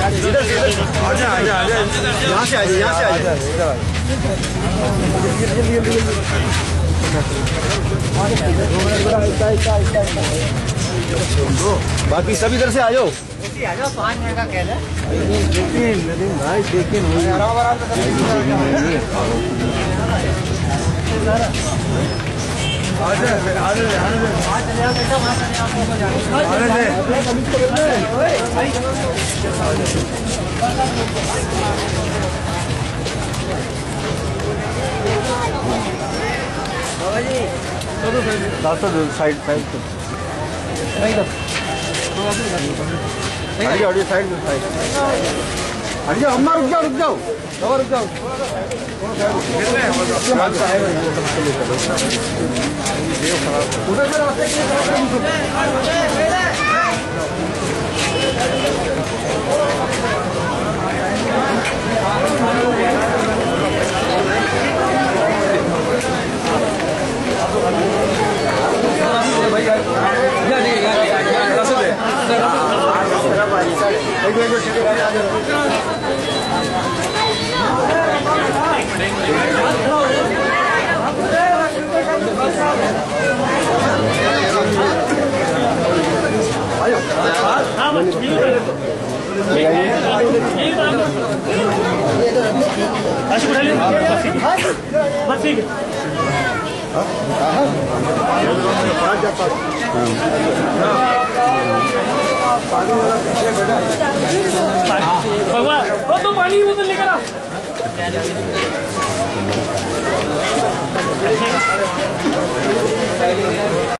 आजा आजा आजा, यहाँ से आजा, यहाँ से आजा। बाकी सब इधर से आ जाओ। 5 मिनट का खेल है। लेकिन भाई लेकिन साइड साइड साइड अम्मा रुक जाओ रुक जाओ रुक जाओ। भगवान तो पानी की बोतल लेकर आ।